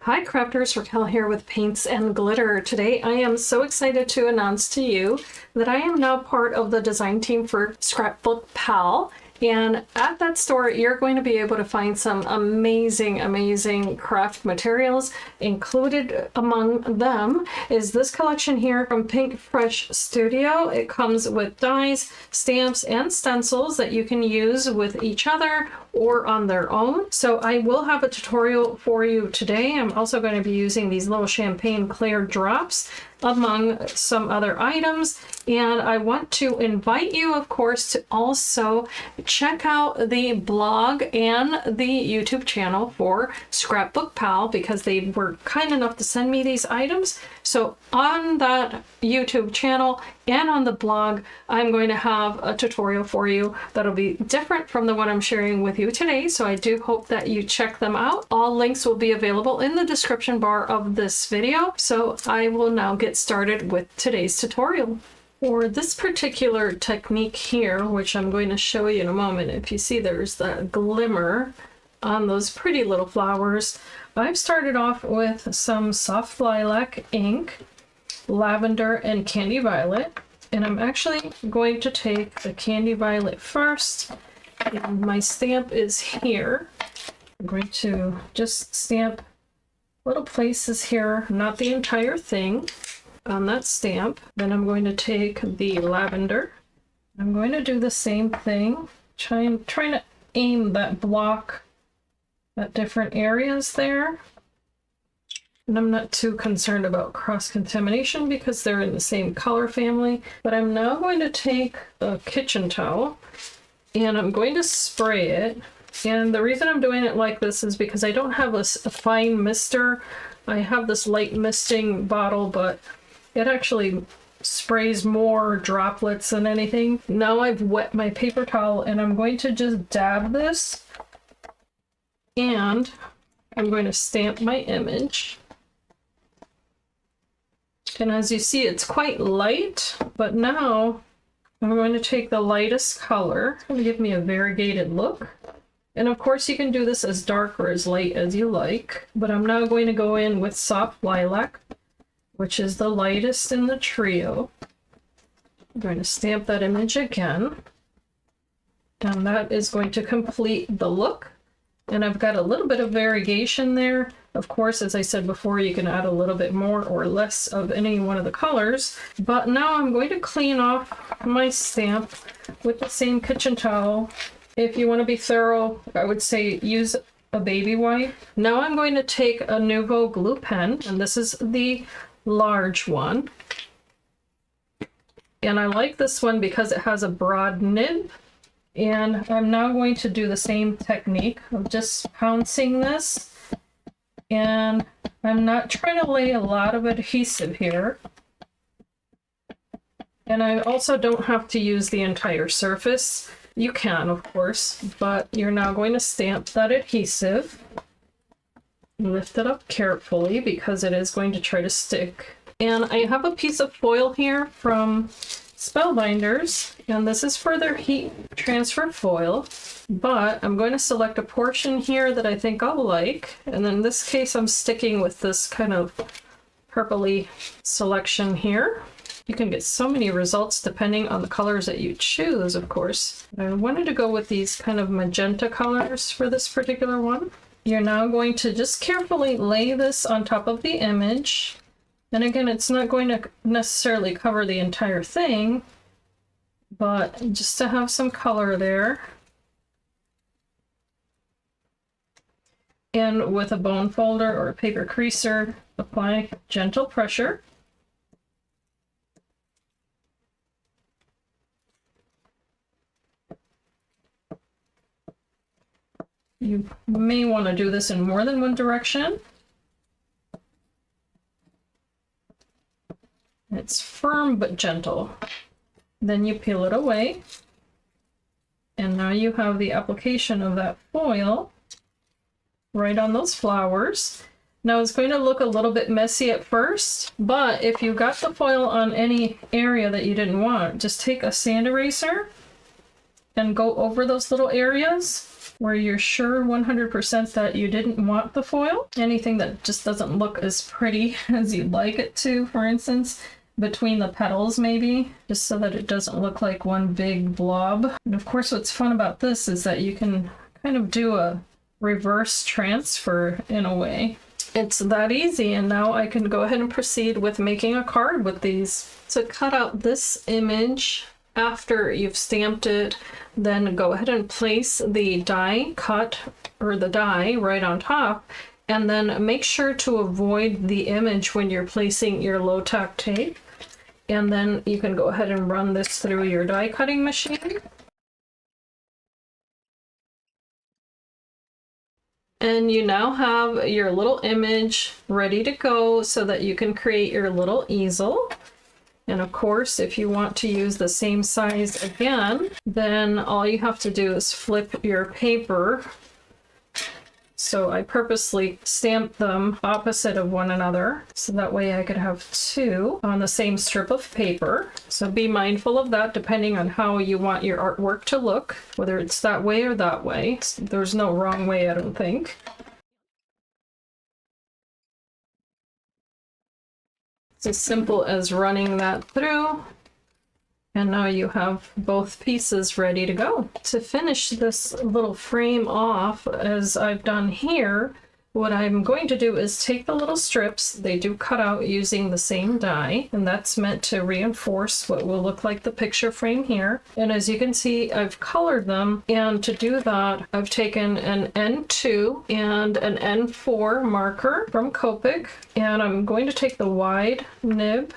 Hi crafters, Raquel here with Paints and Glitter. Today I am so excited to announce to you that I am now part of the design team for Scrapbook Pal. And at that store, you're going to be able to find some amazing craft materials. Included among them is this collection here from Pinkfresh Studio. It comes with dies, stamps, and stencils that you can use with each other or on their own. So I will have a tutorial for you today. I'm also going to be using these little champagne clear drops among some other items, and I want to invite you, of course, to also check out the blog and the YouTube channel for Scrapbook Pal, because they were kind enough to send me these items. So on that YouTube channel and on the blog, I'm going to have a tutorial for you that'll be different from the one I'm sharing with you today. So I do hope that you check them out. All links will be available in the description bar of this video. So I will now get started with today's tutorial. For this particular technique here, which I'm going to show you in a moment, if you see there's that glimmer on those pretty little flowers, I've started off with some soft lilac ink, lavender, and candy violet. And I'm actually going to take the candy violet first. And my stamp is here. I'm going to just stamp little places here, not the entire thing, on that stamp. Then I'm going to take the lavender. I'm going to do the same thing, trying to aim that block at different areas there. And I'm not too concerned about cross-contamination because they're in the same color family. But I'm now going to take a kitchen towel and I'm going to spray it. And the reason I'm doing it like this is because I don't have a fine mister. I have this light misting bottle, but it actually sprays more droplets than anything. Now I've wet my paper towel and I'm going to just dab this. And I'm going to stamp my image. And as you see, it's quite light, but now I'm going to take the lightest color. It's going to give me a variegated look. And of course you can do this as dark or as light as you like, but I'm now going to go in with soft lilac, which is the lightest in the trio. I'm going to stamp that image again. And that is going to complete the look. And I've got a little bit of variegation there. Of course, as I said before, you can add a little bit more or less of any one of the colors. But now I'm going to clean off my stamp with the same kitchen towel. If you want to be thorough, I would say use a baby wipe. Now I'm going to take a Nuvo glue pen, and this is the large one. And I like this one because it has a broad nib. And I'm now going to do the same technique of just pouncing this. And I'm not trying to lay a lot of adhesive here. And I also don't have to use the entire surface. You can, of course, but you're now going to stamp that adhesive. Lift it up carefully because it is going to try to stick. And I have a piece of foil here from Spellbinders, and this is for their heat transfer foil, but I'm going to select a portion here that I think I'll like, and in this case I'm sticking with this kind of purpley selection here. You can get so many results depending on the colors that you choose, of course. I wanted to go with these kind of magenta colors for this particular one. You're now going to just carefully lay this on top of the image. And again, it's not going to necessarily cover the entire thing, but just to have some color there. And with a bone folder or a paper creaser, apply gentle pressure. You may want to do this in more than one direction. It's firm but gentle. Then you peel it away. And now you have the application of that foil right on those flowers. Now it's going to look a little bit messy at first, but if you got the foil on any area that you didn't want, just take a sand eraser and go over those little areas. where you're sure 100% that you didn't want the foil. Anything that just doesn't look as pretty as you'd like it to, for instance, between the petals maybe, just so that it doesn't look like one big blob. And of course what's fun about this is that you can kind of do a reverse transfer in a way. It's that easy, and now I can go ahead and proceed with making a card with these. To cut out this image after you've stamped it, then go ahead and place the die cut or the die right on top, and then make sure to avoid the image when you're placing your low tack tape. And then you can go ahead and run this through your die cutting machine. And you now have your little image ready to go so that you can create your little easel. And of course, if you want to use the same size again, then all you have to do is flip your paper. So I purposely stamped them opposite of one another, so that way I could have two on the same strip of paper. So be mindful of that depending on how you want your artwork to look, whether it's that way or that way. There's no wrong way, I don't think. It's as simple as running that through. And now you have both pieces ready to go. To finish this little frame off, as I've done here, what I'm going to do is take the little strips. They do cut out using the same die, and that's meant to reinforce what will look like the picture frame here. And as you can see, I've colored them, and to do that, I've taken an N2 and an N4 marker from Copic, and I'm going to take the wide nib.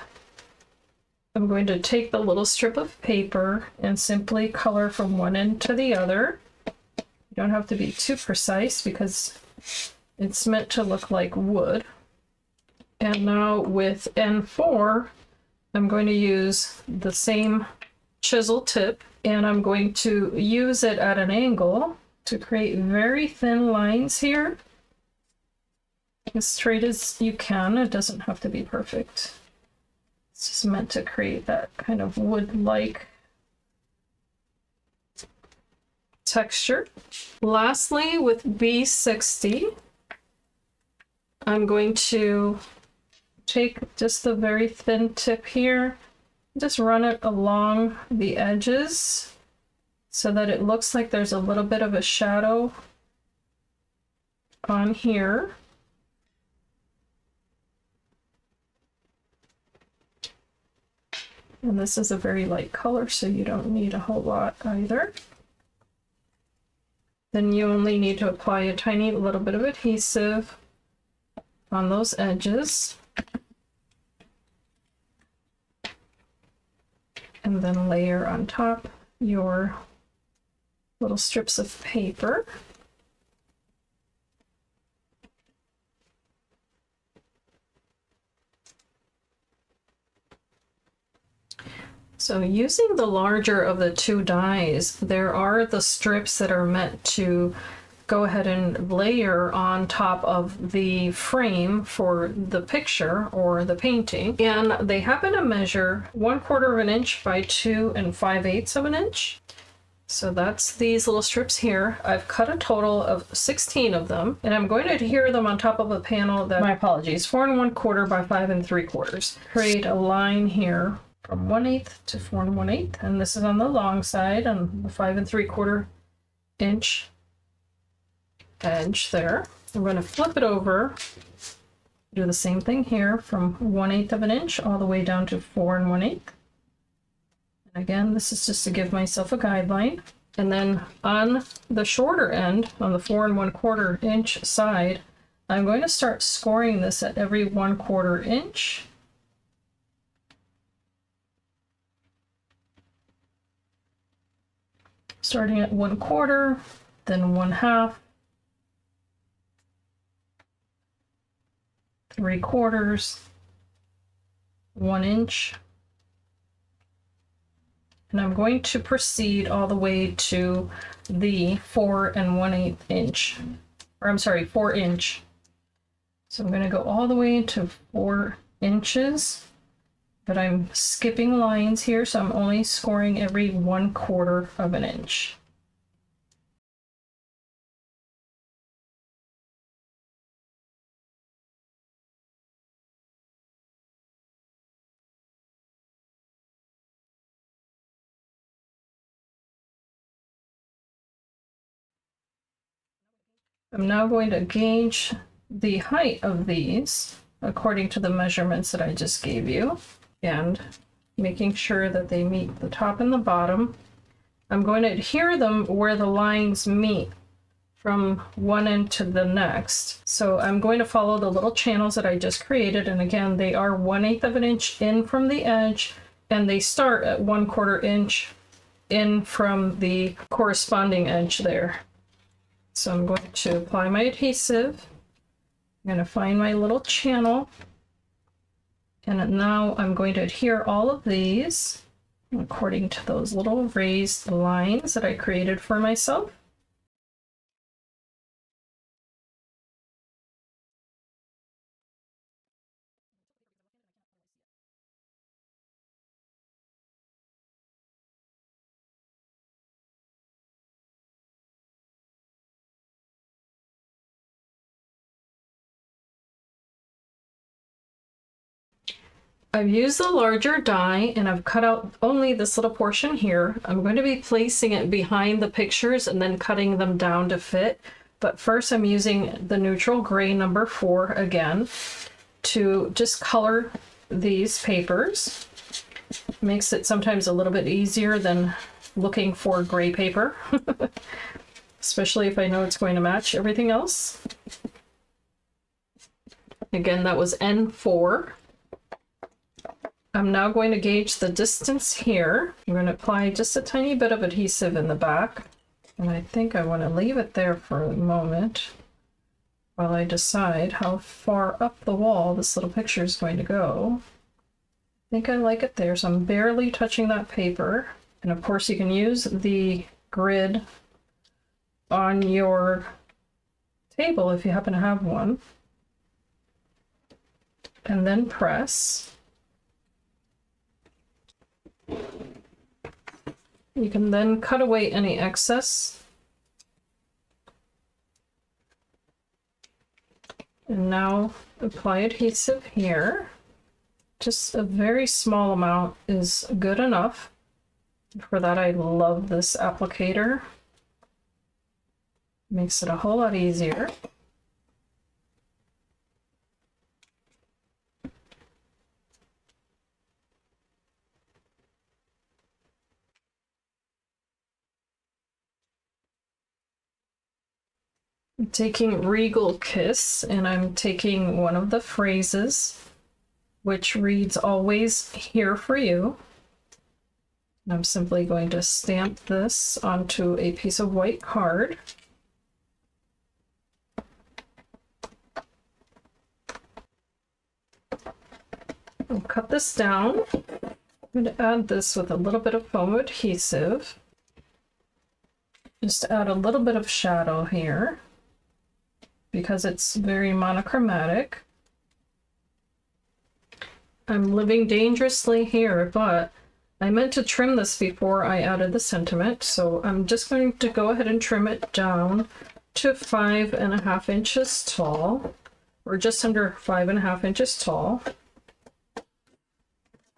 I'm going to take the little strip of paper and simply color from one end to the other. You don't have to be too precise because it's meant to look like wood. And now with N4, I'm going to use the same chisel tip, and I'm going to use it at an angle to create very thin lines here. As straight as you can, it doesn't have to be perfect. It's just meant to create that kind of wood-like texture. Lastly, with B60, I'm going to take just the very thin tip here, just run it along the edges so that it looks like there's a little bit of a shadow on here. And this is a very light color, so you don't need a whole lot either. Then you only need to apply a tiny little bit of adhesive on those edges. And then layer on top your little strips of paper. So using the larger of the two dies, there are the strips that are meant to go ahead and layer on top of the frame for the picture or the painting. And they happen to measure 1/4 of an inch by 2 5/8 of an inch. So that's these little strips here. I've cut a total of 16 of them, and I'm going to adhere them on top of a panel that, my apologies, 4 1/4 by 5 3/4. Create a line here from 1/8 to 4 1/8, and this is on the long side, on the 5 3/4 inch edge there. I'm going to flip it over, do the same thing here from 1/8 of an inch all the way down to 4 1/8. And again, this is just to give myself a guideline. And then on the shorter end, on the 4 1/4 inch side, I'm going to start scoring this at every 1/4 inch. Starting at 1/4, then 1/2, 3/4, 1 inch. And I'm going to proceed all the way to the 4 1/8 inch, or I'm sorry, 4 inch. So I'm going to go all the way to 4 inches, but I'm skipping lines here, so I'm only scoring every 1/4 of an inch. I'm now going to gauge the height of these according to the measurements that I just gave you, and making sure that they meet the top and the bottom. I'm going to adhere them where the lines meet from one end to the next. So I'm going to follow the little channels that I just created, and again, they are 1/8 of an inch in from the edge, and they start at 1/4 inch in from the corresponding edge there. So I'm going to apply my adhesive. I'm going to find my little channel, and now I'm going to adhere all of these according to those little raised lines that I created for myself. I've used the larger die and I've cut out only this little portion here. I'm going to be placing it behind the pictures and then cutting them down to fit. But first I'm using the neutral gray number 4 again to just color these papers. Makes it sometimes a little bit easier than looking for gray paper, especially if I know it's going to match everything else. Again, that was N4. I'm now going to gauge the distance here. I'm going to apply just a tiny bit of adhesive in the back, and I think I want to leave it there for a moment while I decide how far up the wall this little picture is going to go. I think I like it there, so I'm barely touching that paper. And of course you can use the grid on your table if you happen to have one, and then press. You can then cut away any excess. And now apply adhesive here. Just a very small amount is good enough. For that, I love this applicator. Makes it a whole lot easier. I'm taking Regal Kiss, and I'm taking one of the phrases, which reads, "Always here for you." And I'm simply going to stamp this onto a piece of white card. I'll cut this down. I'm going to add this with a little bit of foam adhesive. Just add a little bit of shadow here, because it's very monochromatic. I'm living dangerously here, but I meant to trim this before I added the sentiment, so I'm just going to go ahead and trim it down to 5.5 inches tall, or just under 5.5 inches tall.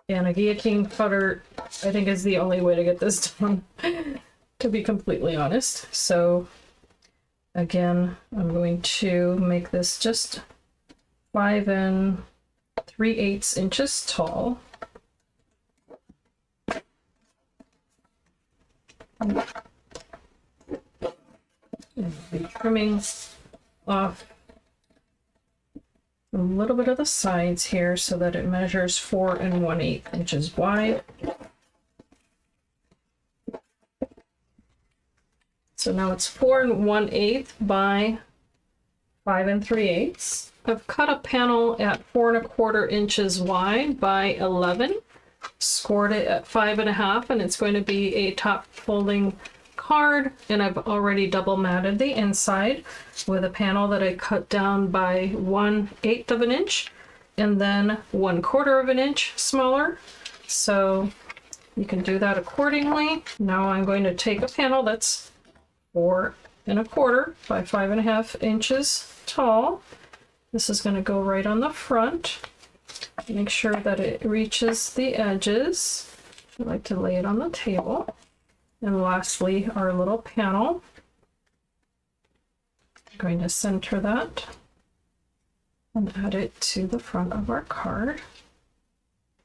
And a guillotine cutter, I think, is the only way to get this done, to be completely honest. So again, I'm going to make this just 5 3/8 inches tall. And be trimming off a little bit of the sides here so that it measures 4 1/8 inches wide. So now it's 4 1/8 by 5 3/8. I've cut a panel at 4 1/4 inches wide by 11, scored it at 5.5, and it's going to be a top folding card. And I've already double matted the inside with a panel that I cut down by 1/8 of an inch, and then 1/4 of an inch smaller. So you can do that accordingly. Now I'm going to take a panel that's 4 1/4 by 5.5 inches tall. This is going to go right on the front. Make sure that it reaches the edges. I like to lay it on the table. And lastly, our little panel going to center that and add it to the front of our card.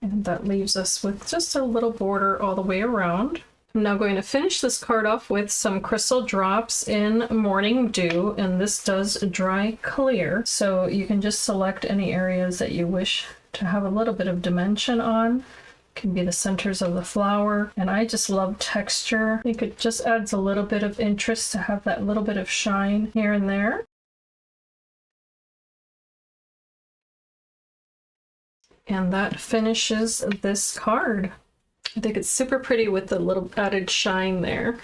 And that leaves us with just a little border all the way around. I'm now going to finish this card off with some crystal drops in Morning Dew, and this does dry clear, so you can just select any areas that you wish to have a little bit of dimension on. Can be the centers of the flower, and I just love texture. I think it just adds a little bit of interest to have that little bit of shine here and there. And that finishes this card. I think it's super pretty with the little added shine there.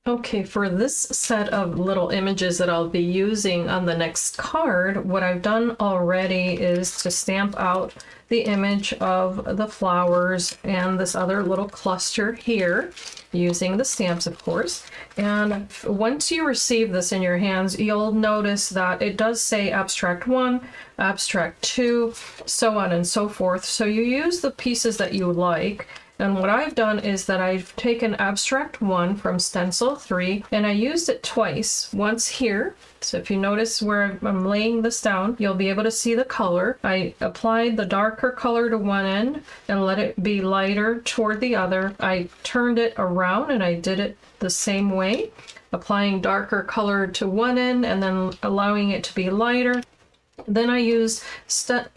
Okay, for this set of little images that I'll be using on the next card, what I've done already is to stamp out the image of the flowers and this other little cluster here, using the stamps, of course. And once you receive this in your hands, you'll notice that it does say Abstract 1, Abstract 2, so on and so forth. So you use the pieces that you like. And what I've done is that I've taken Abstract 1 from Stencil 3 and I used it twice, once here. So if you notice where I'm laying this down, you'll be able to see the color. I applied the darker color to one end and let it be lighter toward the other. I turned it around and I did it the same way, applying darker color to one end and then allowing it to be lighter. Then I used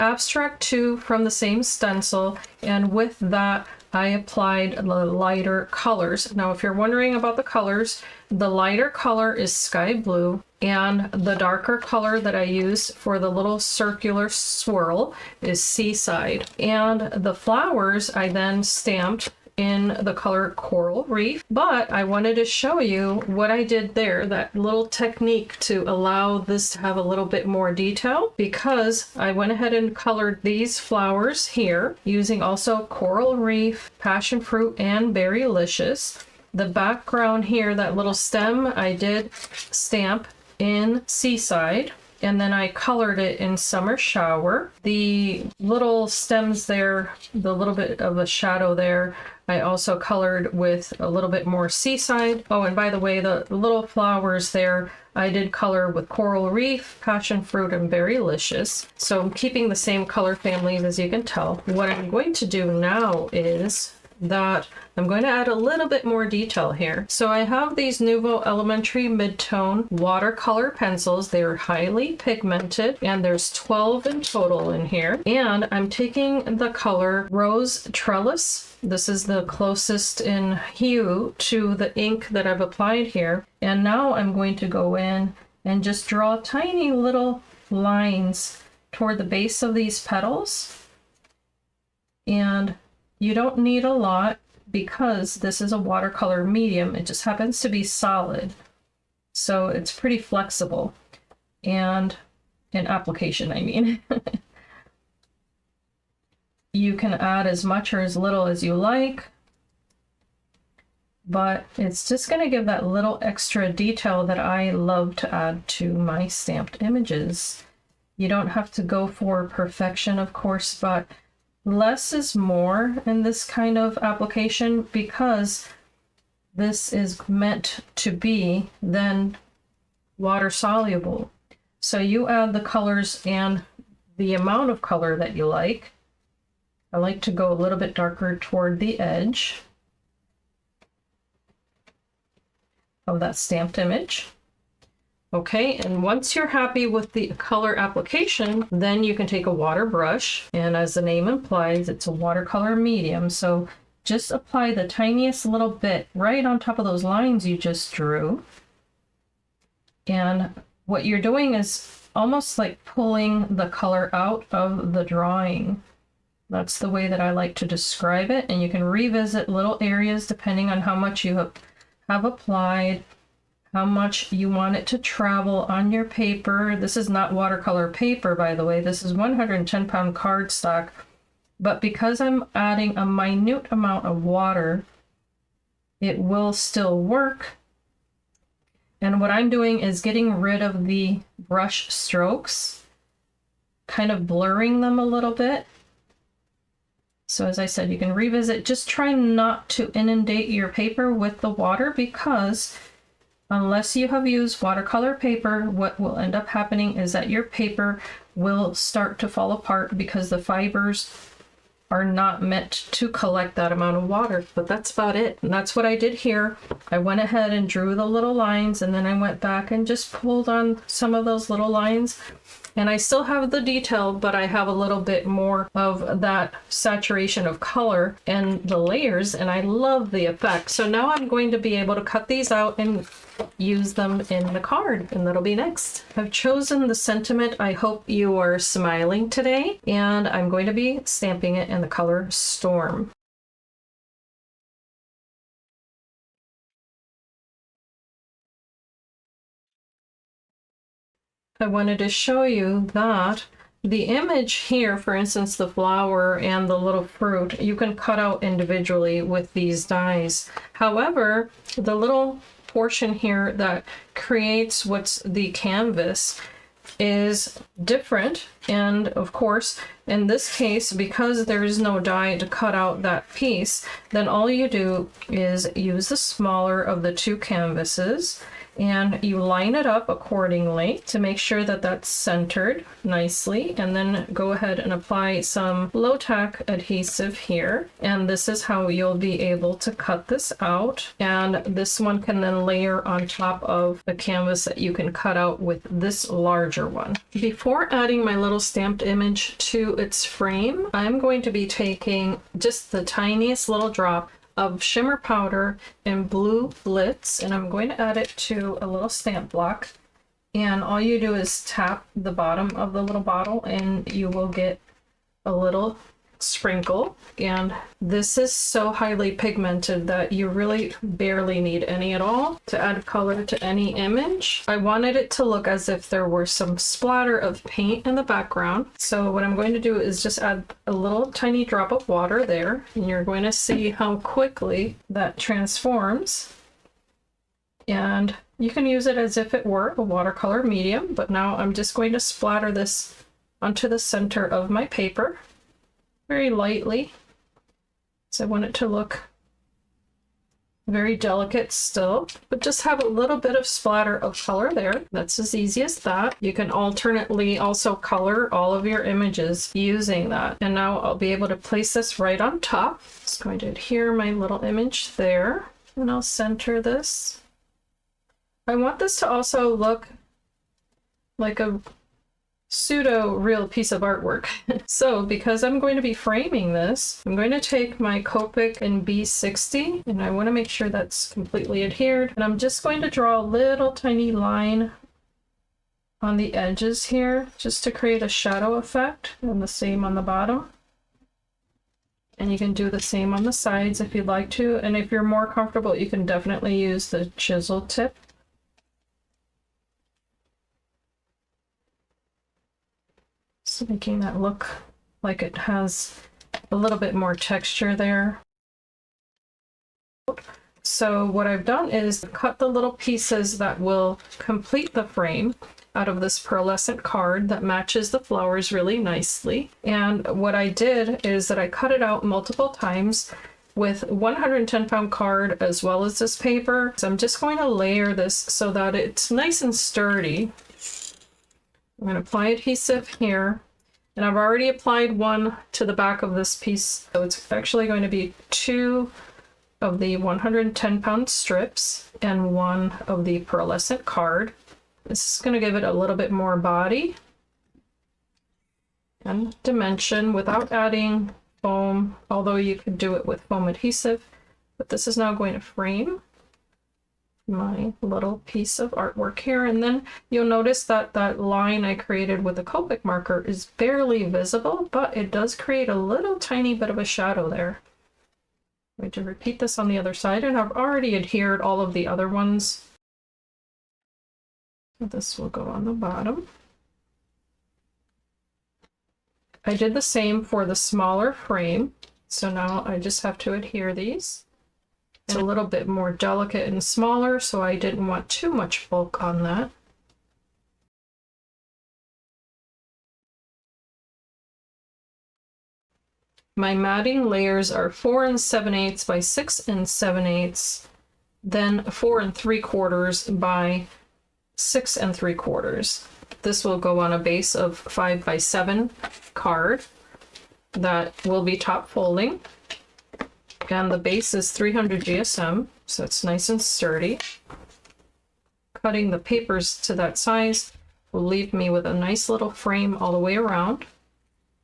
Abstract 2 from the same stencil, and with that I applied the lighter colors. Now if you're wondering about the colors, the lighter color is sky blue, and the darker color that I use for the little circular swirl is seaside. And the flowers I then stamped in the color Coral Reef, but I wanted to show you what I did there, that little technique to allow this to have a little bit more detail, because I went ahead and colored these flowers here using also Coral Reef, Passion Fruit, and Berrylicious. The background here, that little stem, I did stamp in Seaside, and then I colored it in Summer Shower. The little stems there, the little bit of a shadow there, I also colored with a little bit more Seaside. Oh, and by the way, the little flowers there, I did color with Coral Reef, Passion Fruit, and Berrylicious. So I'm keeping the same color families, as you can tell. What I'm going to do now is that I'm going to add a little bit more detail here. So I have these Nuvo Elementary Midtone watercolor pencils. They're highly pigmented, and there's 12 in total in here. And I'm taking the color Rose Trellis. This is the closest in hue to the ink that I've applied here. And now I'm going to go in and just draw tiny little lines toward the base of these petals. And you don't need a lot because this is a watercolor medium. It just happens to be solid, so it's pretty flexible. And in application, I mean. You can add as much or as little as you like, but it's just going to give that little extra detail that I love to add to my stamped images. You don't have to go for perfection, of course, but less is more in this kind of application, because this is meant to be then water soluble. So you add the colors and the amount of color that you like. I like to go a little bit darker toward the edge of that stamped image. Okay, and once you're happy with the color application, then you can take a water brush, and as the name implies, it's a watercolor medium, so just apply the tiniest little bit right on top of those lines you just drew. And what you're doing is almost like pulling the color out of the drawing. That's the way that I like to describe it, and you can revisit little areas depending on how much you have applied, how much you want it to travel on your paper. This is not watercolor paper, by the way. This is 110-pound cardstock, but because I'm adding a minute amount of water, it will still work. And what I'm doing is getting rid of the brush strokes, kind of blurring them a little bit. So as I said, you can revisit. Just try not to inundate your paper with the water, because Unless you have used watercolor paper, what will end up happening is that your paper will start to fall apart because the fibers are not meant to collect that amount of water. But that's about it. And that's what I did here. I went ahead and drew the little lines, and then I went back and just pulled on some of those little lines. And I still have the detail, but I have a little bit more of that saturation of color and the layers, and I love the effect. So now I'm going to be able to cut these out and use them in the card, and that'll be next. I've chosen the sentiment, I hope you are smiling today, and I'm going to be stamping it in the color Storm. I wanted to show you that the image here, for instance, the flower and the little fruit, you can cut out individually with these dies. However, the little portion here that creates what's the canvas is different. And of course, in this case, because there is no die to cut out that piece, then all you do is use the smaller of the two canvases, and you line it up accordingly to make sure that that's centered nicely, and then go ahead and apply some low tack adhesive here, and this is how you'll be able to cut this out. And this one can then layer on top of the canvas that you can cut out with this larger one. Before adding my little stamped image to its frame, I'm going to be taking just the tiniest little drop of shimmer powder and blue blitz, and I'm going to add it to a little stamp block. And all you do is tap the bottom of the little bottle and you will get a little sprinkle. And this is so highly pigmented that you really barely need any at all to add color to any image. I wanted it to look as if there were some splatter of paint in the background. So what I'm going to do is just add a little tiny drop of water there, and you're going to see how quickly that transforms. And you can use it as if it were a watercolor medium, but now I'm just going to splatter this onto the center of my paper very lightly. So I want it to look very delicate still, but just have a little bit of splatter of color there. That's as easy as that. You can alternately also color all of your images using that. And now I'll be able to place this right on top. Just going to adhere my little image there, and I'll center this. I want this to also look like a pseudo real piece of artwork. So because I'm going to be framing this, I'm going to take my Copic and B60, and I want to make sure that's completely adhered, and I'm just going to draw a little tiny line on the edges here just to create a shadow effect, and the same on the bottom. And you can do the same on the sides if you'd like to, and if you're more comfortable you can definitely use the chisel tip. So making that look like it has a little bit more texture there. So what I've done is cut the little pieces that will complete the frame out of this pearlescent card that matches the flowers really nicely. And what I did is that I cut it out multiple times with 110-pound card as well as this paper. So I'm just going to layer this so that it's nice and sturdy. I'm going to apply adhesive here, and I've already applied one to the back of this piece, so it's actually going to be 2 of the 110-pound strips and 1 of the pearlescent card. This is going to give it a little bit more body and dimension without adding foam, although you could do it with foam adhesive. But this is now going to frame my little piece of artwork here, and then you'll notice that that line I created with the Copic marker is barely visible, but it does create a little tiny bit of a shadow there. I'm going to repeat this on the other side, and I've already adhered all of the other ones. So this will go on the bottom. I did the same for the smaller frame, so now I just have to adhere these. It's a little bit more delicate and smaller, so I didn't want too much bulk on that. My matting layers are 4 7/8 by 6 7/8 then 4 3/4 by 6 3/4. This will go on a base of 5 by 7 card that will be top folding. And the base is 300 GSM, so it's nice and sturdy. Cutting the papers to that size will leave me with a nice little frame all the way around.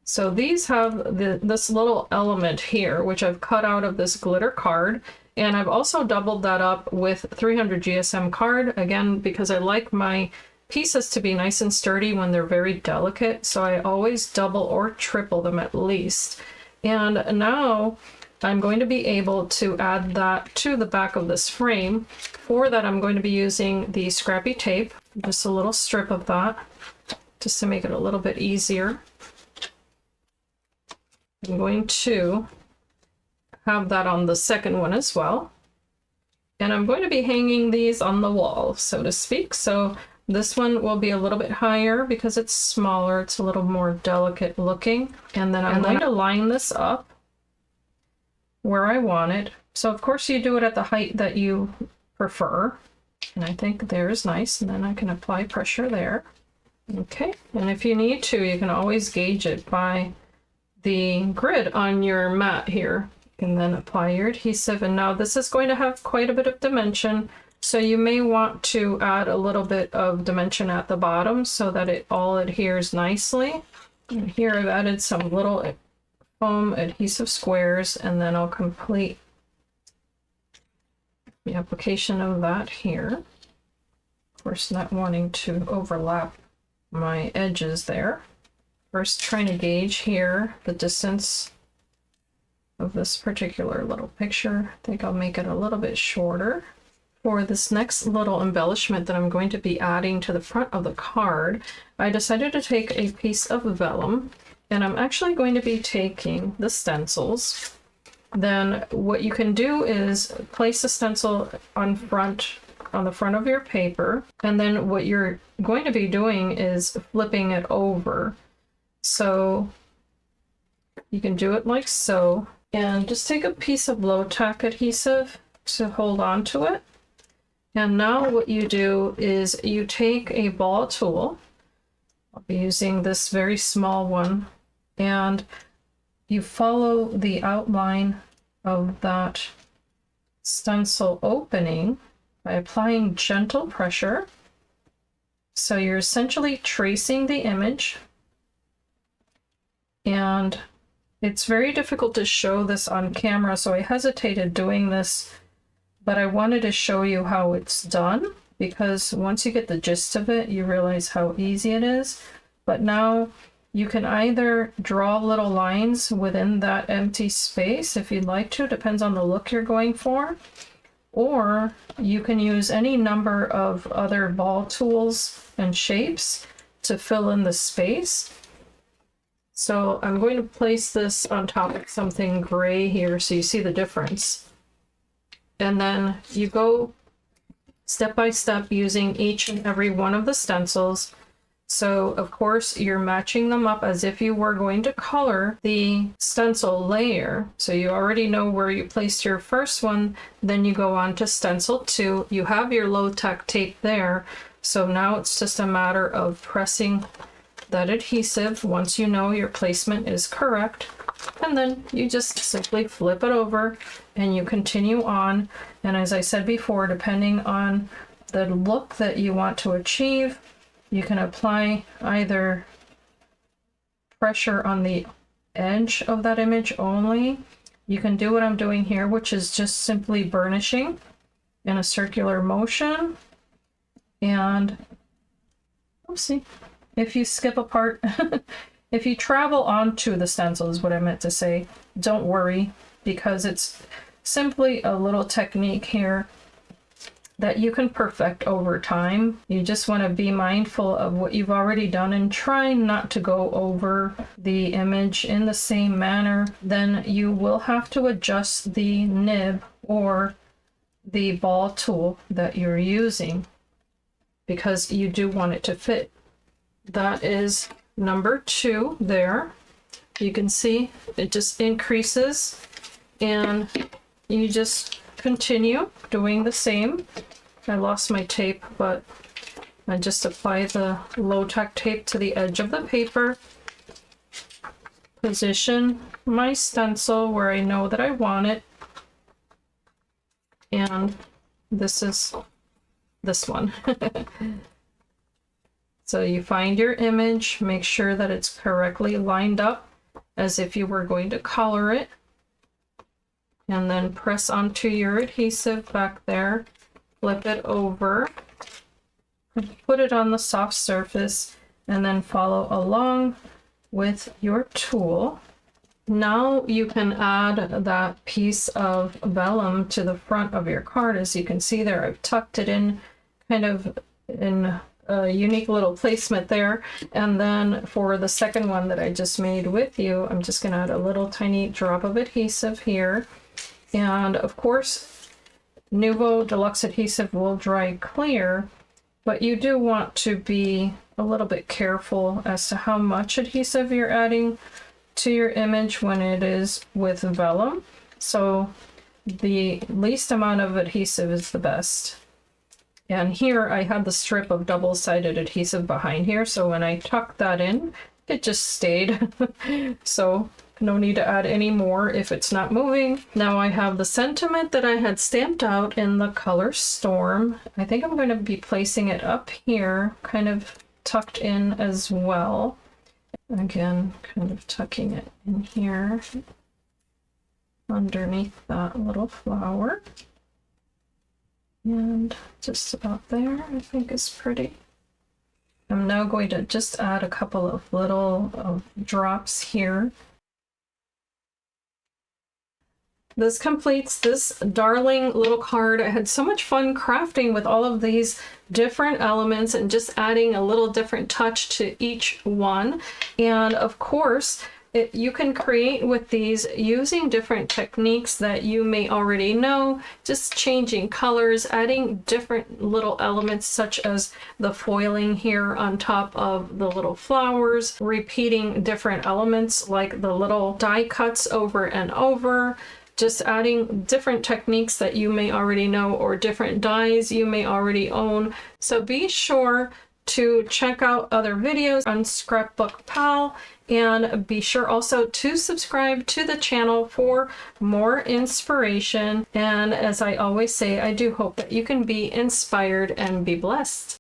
So these have this little element here, which I've cut out of this glitter card. And I've also doubled that up with 300 GSM card, again, because I like my pieces to be nice and sturdy when they're very delicate. So I always double or triple them at least. And now I'm going to be able to add that to the back of this frame. For that, I'm going to be using the scrappy tape, just a little strip of that, just to make it a little bit easier. I'm going to have that on the second one as well. And I'm going to be hanging these on the wall, so to speak. So this one will be a little bit higher because it's smaller. It's a little more delicate looking. And then I'm going to line this up where I want it. So of course you do it at the height that you prefer. And I think there is nice. And then I can apply pressure there. Okay. And if you need to, you can always gauge it by the grid on your mat here. And then apply your adhesive. And now this is going to have quite a bit of dimension. So you may want to add a little bit of dimension at the bottom so that it all adheres nicely. And here I've added some little foam adhesive squares, and then I'll complete the application of that here. Of course, not wanting to overlap my edges there. First, trying to gauge here the distance of this particular little picture. I think I'll make it a little bit shorter. For this next little embellishment that I'm going to be adding to the front of the card, I decided to take a piece of vellum, and I'm actually going to be taking the stencils. Then what you can do is place a stencil on the front of your paper, and then what you're going to be doing is flipping it over. So you can do it like so, and just take a piece of low tack adhesive to hold on to it. And now what you do is you take a ball tool. I'll be using this very small one, and you follow the outline of that stencil opening by applying gentle pressure. So you're essentially tracing the image, and it's very difficult to show this on camera, so I hesitated doing this, but I wanted to show you how it's done, because once you get the gist of it, you realize how easy it is. But now you can either draw little lines within that empty space if you'd like to, depends on the look you're going for, or you can use any number of other ball tools and shapes to fill in the space. So I'm going to place this on top of something gray here so you see the difference. And then you go step by step using each and every one of the stencils. So of course you're matching them up as if you were going to color the stencil layer. So you already know where you placed your first one, then you go on to stencil 2. You have your low tack tape there. So now it's just a matter of pressing that adhesive once you know your placement is correct. And then you just simply flip it over and you continue on. And as I said before, depending on the look that you want to achieve, you can apply either pressure on the edge of that image only. You can do what I'm doing here, which is just simply burnishing in a circular motion. And oopsie, if you skip a part, if you travel onto the stencil is what I meant to say, don't worry, because it's simply a little technique here that you can perfect over time. You just want to be mindful of what you've already done and try not to go over the image in the same manner. Then you will have to adjust the nib or the ball tool that you're using, because you do want it to fit. That is number 2 there. You can see it just increases, and you just continue doing the same. I lost my tape, but I just apply the low-tack tape to the edge of the paper. Position my stencil where I know that I want it. And this is this one. So you find your image, make sure that it's correctly lined up as if you were going to color it. And then press onto your adhesive back there, flip it over, put it on the soft surface, and then follow along with your tool. Now you can add that piece of vellum to the front of your card. As you can see there, I've tucked it in kind of in a unique little placement there. And then for the second one that I just made with you, I'm just going to add a little tiny drop of adhesive here. And of course, Nuvo Deluxe adhesive will dry clear, but you do want to be a little bit careful as to how much adhesive you're adding to your image when it is with vellum. So the least amount of adhesive is the best. And here I had the strip of double-sided adhesive behind here, so when I tucked that in, it just stayed. So no need to add any more if it's not moving. Now I have the sentiment that I had stamped out in the color Storm. I think I'm going to be placing it up here, kind of tucked in as well. Again, kind of tucking it in here underneath that little flower. And just about there, I think is pretty. I'm now going to just add a couple of little drops here. This completes this darling little card. I had so much fun crafting with all of these different elements and just adding a little different touch to each one. And of course, you can create with these using different techniques that you may already know, just changing colors, adding different little elements such as the foiling here on top of the little flowers, repeating different elements like the little die cuts over and over, just adding different techniques that you may already know or different dies you may already own. So be sure to check out other videos on Scrapbook Pal, and be sure also to subscribe to the channel for more inspiration. And as I always say, I do hope that you can be inspired and be blessed.